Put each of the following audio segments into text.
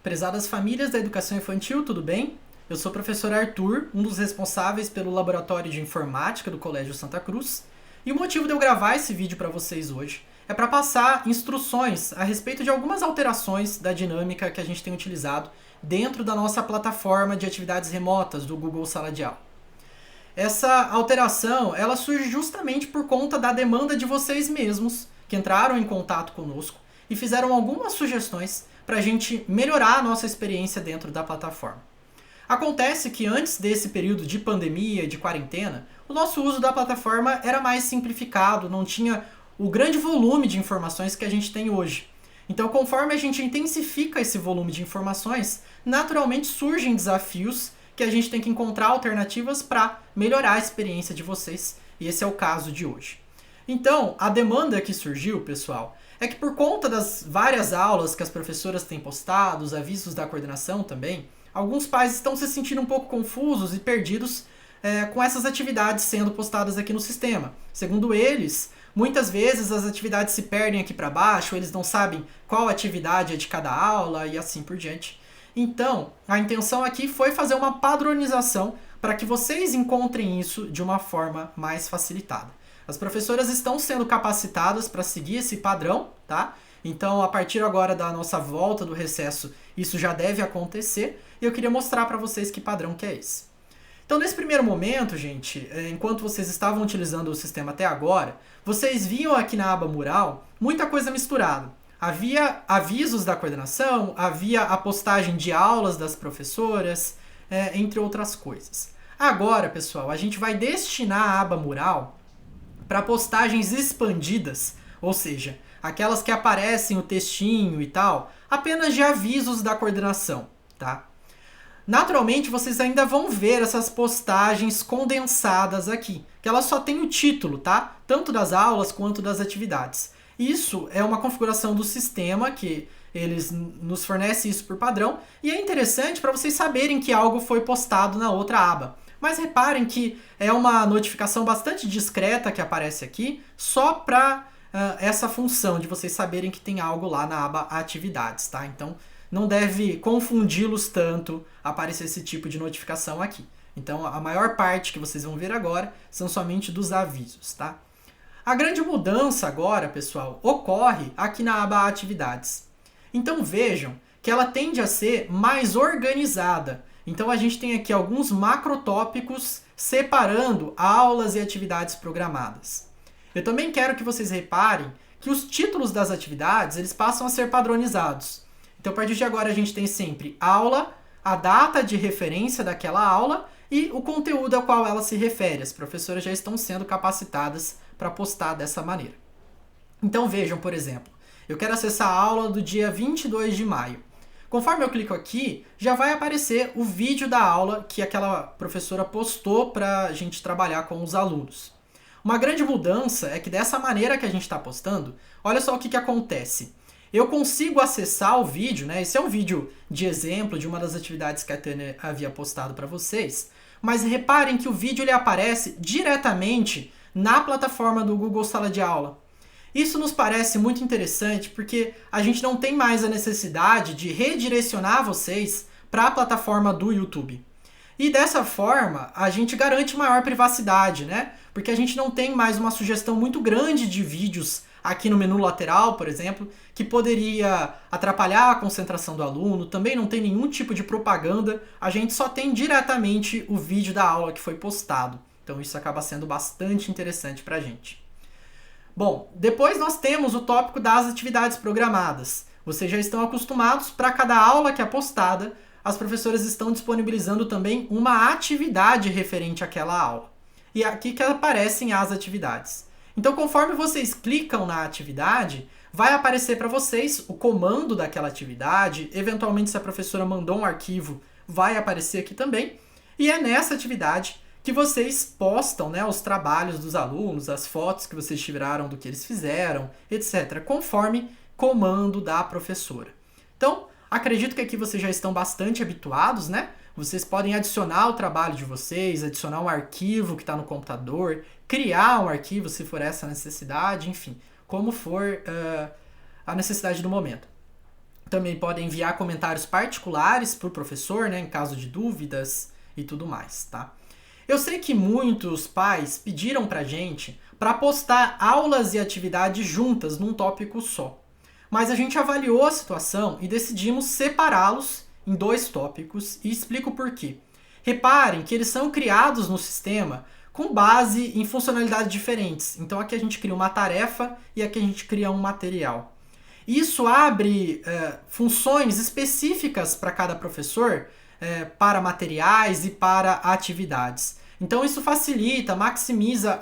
Prezadas famílias da educação infantil, tudo bem? Eu sou o professor Arthur, um dos responsáveis pelo Laboratório de Informática do Colégio Santa Cruz, e o motivo de eu gravar esse vídeo para vocês hoje é para passar instruções a respeito de algumas alterações da dinâmica que a gente tem utilizado dentro da nossa plataforma de atividades remotas do Google Sala de Aula. Essa alteração, ela surge justamente por conta da demanda de vocês mesmos, que entraram em contato conosco e fizeram algumas sugestões para a gente melhorar a nossa experiência dentro da plataforma. Acontece que antes desse período de pandemia e de quarentena, o nosso uso da plataforma era mais simplificado, não tinha o grande volume de informações que a gente tem hoje. Então, conforme a gente intensifica esse volume de informações, naturalmente surgem desafios que a gente tem que encontrar alternativas para melhorar a experiência de vocês, e esse é o caso de hoje. Então, a demanda que surgiu, pessoal, é que por conta das várias aulas que as professoras têm postado, os avisos da coordenação também, alguns pais estão se sentindo um pouco confusos e perdidos com essas atividades sendo postadas aqui no sistema. Segundo eles, muitas vezes as atividades se perdem aqui para baixo, eles não sabem qual atividade é de cada aula e assim por diante. Então, a intenção aqui foi fazer uma padronização para que vocês encontrem isso de uma forma mais facilitada. As professoras estão sendo capacitadas para seguir esse padrão, tá? Então, a partir agora da nossa volta do recesso, isso já deve acontecer. E eu queria mostrar para vocês que padrão que é esse. Então, nesse primeiro momento, gente, enquanto vocês estavam utilizando o sistema até agora, vocês viam aqui na aba Mural muita coisa misturada. Havia avisos da coordenação, havia a postagem de aulas das professoras, entre outras coisas. Agora, pessoal, a gente vai destinar a aba Mural para postagens expandidas, ou seja, aquelas que aparecem o textinho e tal, apenas de avisos da coordenação, tá? Naturalmente, vocês ainda vão ver essas postagens condensadas aqui, que elas só têm o título, tá? Tanto das aulas quanto das atividades. Isso é uma configuração do sistema, que eles nos fornecem isso por padrão, e é interessante para vocês saberem que algo foi postado na outra aba. Mas reparem que é uma notificação bastante discreta que aparece aqui, só para essa função de vocês saberem que tem algo lá na aba Atividades, tá? Então, não deve confundi-los tanto aparecer esse tipo de notificação aqui. Então, a maior parte que vocês vão ver agora são somente dos avisos, tá? A grande mudança agora, pessoal, ocorre aqui na aba Atividades. Então, vejam que ela tende a ser mais organizada. Então, a gente tem aqui alguns macrotópicos separando aulas e atividades programadas. Eu também quero que vocês reparem que os títulos das atividades eles passam a ser padronizados. Então, a partir de agora, a gente tem sempre aula, a data de referência daquela aula e o conteúdo ao qual ela se refere. As professoras já estão sendo capacitadas para postar dessa maneira. Então, vejam, por exemplo, eu quero acessar a aula do dia 22 de maio. Conforme eu clico aqui, já vai aparecer o vídeo da aula que aquela professora postou para a gente trabalhar com os alunos. Uma grande mudança é que dessa maneira que a gente está postando, olha só o que acontece. Eu consigo acessar o vídeo, né? Esse é um vídeo de exemplo de uma das atividades que a Tânia havia postado para vocês, mas reparem que o vídeo ele aparece diretamente na plataforma do Google Sala de Aula. Isso nos parece muito interessante porque a gente não tem mais a necessidade de redirecionar vocês para a plataforma do YouTube. E dessa forma, a gente garante maior privacidade, né? Porque a gente não tem mais uma sugestão muito grande de vídeos aqui no menu lateral, por exemplo, que poderia atrapalhar a concentração do aluno, também não tem nenhum tipo de propaganda, a gente só tem diretamente o vídeo da aula que foi postado. Então isso acaba sendo bastante interessante para a gente. Bom, depois nós temos o tópico das atividades programadas. Vocês já estão acostumados, para cada aula que é postada, as professoras estão disponibilizando também uma atividade referente àquela aula. E é aqui que aparecem as atividades. Então, conforme vocês clicam na atividade, vai aparecer para vocês o comando daquela atividade, eventualmente se a professora mandou um arquivo, vai aparecer aqui também, e é nessa atividade que vocês postam, né, os trabalhos dos alunos, as fotos que vocês tiraram do que eles fizeram, etc., conforme comando da professora. Então, acredito que aqui vocês já estão bastante habituados, né? Vocês podem adicionar o trabalho de vocês, adicionar um arquivo que está no computador, criar um arquivo se for essa a necessidade, enfim, como for a necessidade do momento. Também podem enviar comentários particulares para o professor, né, em caso de dúvidas e tudo mais, tá? Eu sei que muitos pais pediram pra gente para postar aulas e atividades juntas num tópico só. Mas a gente avaliou a situação e decidimos separá-los em 2 tópicos e explico por quê. Reparem que eles são criados no sistema com base em funcionalidades diferentes. Então aqui a gente cria uma tarefa e aqui a gente cria um material. Isso abre funções específicas para cada professor, para materiais e para atividades. Então isso facilita, maximiza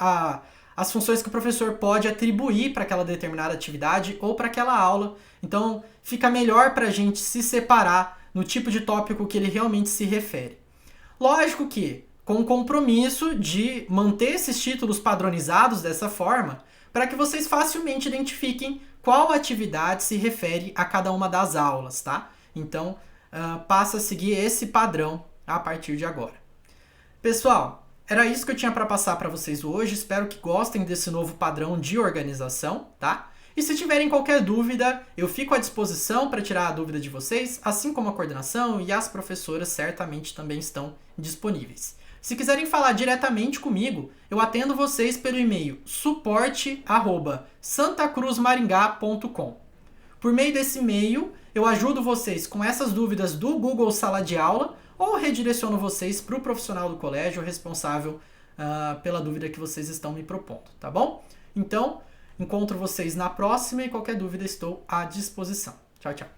as funções que o professor pode atribuir para aquela determinada atividade ou para aquela aula. Então fica melhor para a gente se separar no tipo de tópico que ele realmente se refere. Lógico que com o compromisso de manter esses títulos padronizados dessa forma, para que vocês facilmente identifiquem qual atividade se refere a cada uma das aulas, tá? Então, passa a seguir esse padrão a partir de agora. Pessoal, era isso que eu tinha para passar para vocês hoje. Espero que gostem desse novo padrão de organização, tá? E se tiverem qualquer dúvida, eu fico à disposição para tirar a dúvida de vocês, assim como a coordenação e as professoras certamente também estão disponíveis. Se quiserem falar diretamente comigo, eu atendo vocês pelo e-mail suporte@santacruzmaringá.com. Por meio desse e-mail, eu ajudo vocês com essas dúvidas do Google Sala de Aula ou redireciono vocês para o profissional do colégio responsável pela dúvida que vocês estão me propondo, tá bom? Então, encontro vocês na próxima e qualquer dúvida estou à disposição. Tchau, tchau.